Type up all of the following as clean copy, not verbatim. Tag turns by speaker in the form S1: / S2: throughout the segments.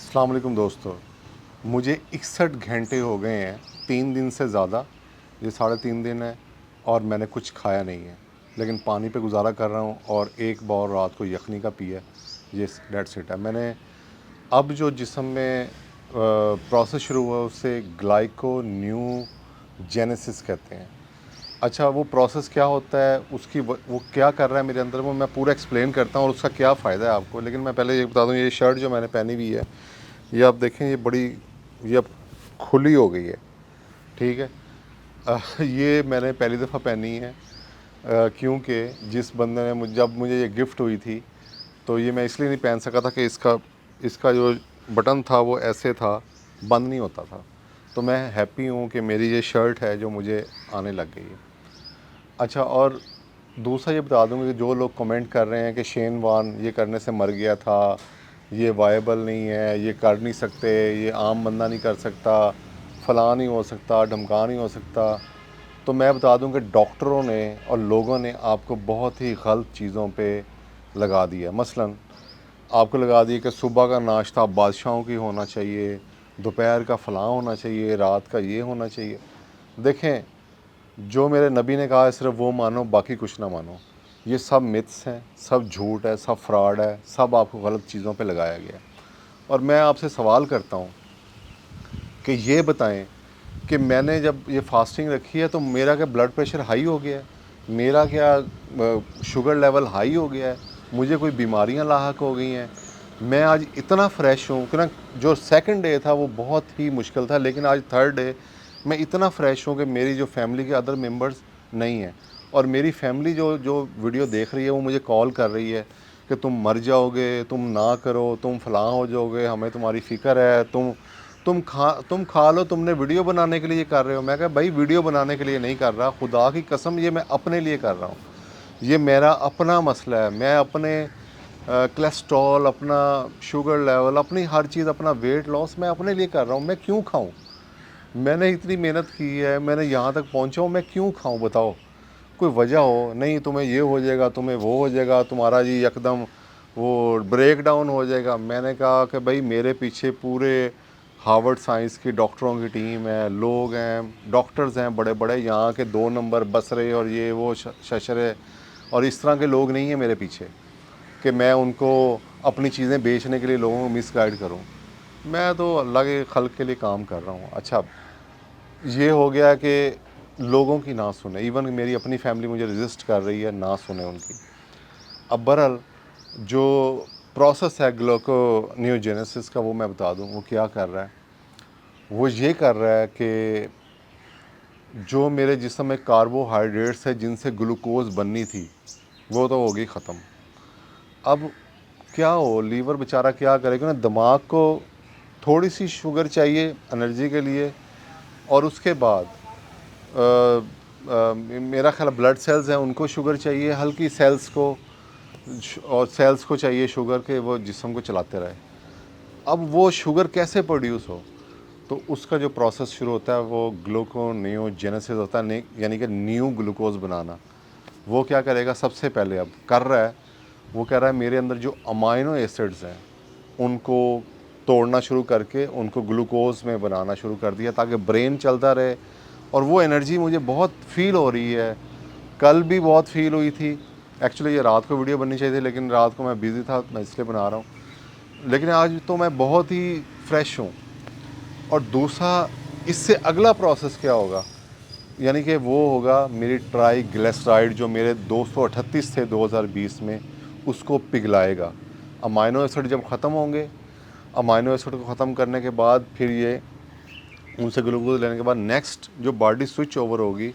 S1: अस्सलाम वालेकुम दोस्तों, मुझे 61 घंटे हो गए हैं, 3 दिन से ज़्यादा, ये 3.5 दिन है और मैंने कुछ खाया नहीं है, लेकिन पानी पे गुजारा कर रहा हूँ और एक बार रात को यखनी का पिया, ये डेट्स इट है। मैंने अब जो जिस्म में प्रोसेस शुरू हुआ उसे ग्लाइकोन्यूजेनेसिस कहते हैं। अच्छा, वो प्रोसेस क्या होता है, उसकी वो क्या कर रहा है मेरे अंदर, वो मैं पूरा एक्सप्लेन करता हूँ और उसका क्या फ़ायदा है आपको। लेकिन मैं पहले ये बता दूँ, ये शर्ट जो मैंने पहनी हुई है, ये आप देखें, ये अब खुली हो गई है, ठीक है। ये मैंने पहली दफ़ा पहनी है क्योंकि जिस बंदे ने जब मुझे ये गिफ्ट हुई थी, तो ये मैं इसलिए नहीं पहन सका था कि इसका जो बटन था वो ऐसे था, बंद नहीं होता था। तो मैं हैप्पी हूँ कि मेरी ये शर्ट है जो मुझे आने लग गई है। अच्छा, और दूसरा ये बता दूँगा कि जो लोग कमेंट कर रहे हैं कि शेन वार्न ये करने से मर गया था, ये वायबल नहीं है, ये कर नहीं सकते, ये आम बंदा नहीं कर सकता, फ़लाँ नहीं हो सकता, ढमका नहीं हो सकता, तो मैं बता दूं कि डॉक्टरों ने और लोगों ने आपको बहुत ही गलत चीज़ों पे लगा दिया। मसलन आपको लगा दिया कि सुबह का नाश्ता बादशाहों की होना चाहिए, दोपहर का फ़लाँ होना चाहिए, रात का ये होना चाहिए। देखें, जो मेरे नबी ने कहा है सिर्फ वो मानो, बाकी कुछ ना मानो। ये सब मिथ्स हैं, सब झूठ है, सब फ्रॉड है, सब आपको गलत चीज़ों पे लगाया गया है। और मैं आपसे सवाल करता हूँ कि ये बताएं कि मैंने जब ये फास्टिंग रखी है तो मेरा क्या ब्लड प्रेशर हाई हो गया है, मेरा क्या शुगर लेवल हाई हो गया है, मुझे कोई बीमारियां लाहक हो गई हैं। मैं आज इतना फ्रेश हूँ कि ना, जो सेकंड डे था वो बहुत ही मुश्किल था, लेकिन आज थर्ड डे मैं इतना फ्रेश हूँ कि मेरी जो फैमिली के अदर मेंबर्स नहीं हैं। और मेरी फैमिली जो जो वीडियो देख रही है वो मुझे कॉल कर रही है कि तुम मर जाओगे, तुम ना करो, तुम फलां हो जाओगे, हमें तुम्हारी फ़िक्र है, तुम खा लो, तुमने वीडियो बनाने के लिए कर रहे हो। मैं कहा भाई, वीडियो बनाने के लिए नहीं कर रहा, खुदा की कसम ये मैं अपने लिए कर रहा हूँ, ये मेरा अपना मसला है। मैं अपने कोलेस्ट्रॉल, अपना शुगर लेवल, अपनी हर चीज़, अपना वेट लॉस मैं अपने लिए कर रहा हूँ। मैं क्यों खाऊं? मैंने इतनी मेहनत की है, मैंने यहाँ तक पहुँचा हूँ, मैं क्यों खाऊं बताओ? कोई वजह हो, नहीं तुम्हें ये हो जाएगा, तुम्हें वो हो जाएगा, तुम्हारा जी एकदम वो ब्रेक डाउन हो जाएगा। मैंने कहा कि भाई, मेरे पीछे पूरे हार्वर्ड साइंस की डॉक्टरों की टीम है, लोग हैं, डॉक्टर्स हैं बड़े बड़े, यहाँ के 2 नंबर बसरे और ये वो शशरे, और इस तरह के लोग नहीं हैं मेरे पीछे कि मैं उनको अपनी चीज़ें बेचने के लिए लोगों को मिसगाइड करूं। मैं तो अल्लाह के खल्क के लिए काम कर रहा हूं। अच्छा, ये हो गया कि लोगों की ना सुने, इवन मेरी अपनी फैमिली मुझे रेजिस्ट कर रही है, ना सुने उनकी। अब बहरहाल जो प्रोसेस है ग्लूकोनियोजेनेसिस का, वो मैं बता दूं वो क्या कर रहा है। वो ये कर रहा है कि जो मेरे जिस्म में कार्बोहाइड्रेट्स है जिनसे ग्लूकोज बननी थी, वो तो होगी ख़त्म। अब क्या हो, लीवर बेचारा क्या करेगा ना, दिमाग को थोड़ी सी शुगर चाहिए एनर्जी के लिए, और उसके बाद मेरा ख्याल ब्लड सेल्स हैं उनको शुगर चाहिए, हल्की सेल्स को, और सेल्स को चाहिए शुगर के वो जिस्म को चलाते रहे। अब वो शुगर कैसे प्रोड्यूस हो, तो उसका जो प्रोसेस शुरू होता है वो ग्लूकोनियोजेनेसिस होता है, यानी कि न्यू ग्लूकोज बनाना। वो क्या करेगा, सबसे पहले अब कर रहा है, वो कह रहा है मेरे अंदर जो अमाइनो एसिड्स हैं उनको तोड़ना शुरू करके उनको ग्लूकोज में बनाना शुरू कर दिया, ताकि ब्रेन चलता रहे। और वो एनर्जी मुझे बहुत फील हो रही है, कल भी बहुत फील हुई थी। एक्चुअली ये रात को वीडियो बननी चाहिए थी, लेकिन रात को मैं बिज़ी था, मैं इसलिए बना रहा हूँ। लेकिन आज तो मैं बहुत ही फ्रेश हूँ। और दूसरा, इससे अगला प्रोसेस क्या होगा, यानी कि वो होगा मेरी ट्राईग्लिसराइड जो मेरे 238 थे 2020 में, उसको पिघलाएगा। अमाइनो एसिड जब ख़त्म होंगे, अमाइनो एसिड को ख़त्म करने के बाद फिर ये उनसे ग्लूकोज लेने के बाद नेक्स्ट जो बॉडी स्विच ओवर होगी,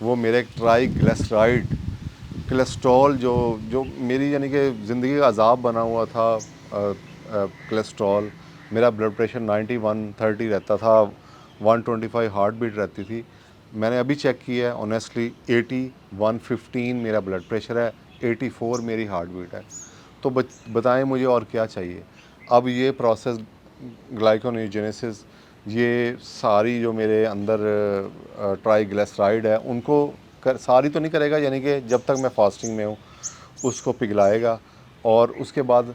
S1: वो मेरे ट्राईग्लिसराइड कोलेस्ट्रॉल जो जो मेरी यानी कि ज़िंदगी का अजाब बना हुआ था, कोलेस्ट्रॉल, मेरा ब्लड प्रेशर 91/30 रहता था, 125 हार्ट बीट रहती थी। मैंने अभी चेक किया है, ऑनेस्टली 81/15 मेरा ब्लड प्रेशर है, 84 मेरी हार्ट बीट है। तो बताएं मुझे और क्या चाहिए। अब ये प्रोसेस ग्लाइकोनियोजेनेसिस, ये सारी जो मेरे अंदर ट्राईग्लिसराइड है उनको सारी तो नहीं करेगा, यानी कि जब तक मैं फास्टिंग में हूँ उसको पिघलाएगा। और उसके बाद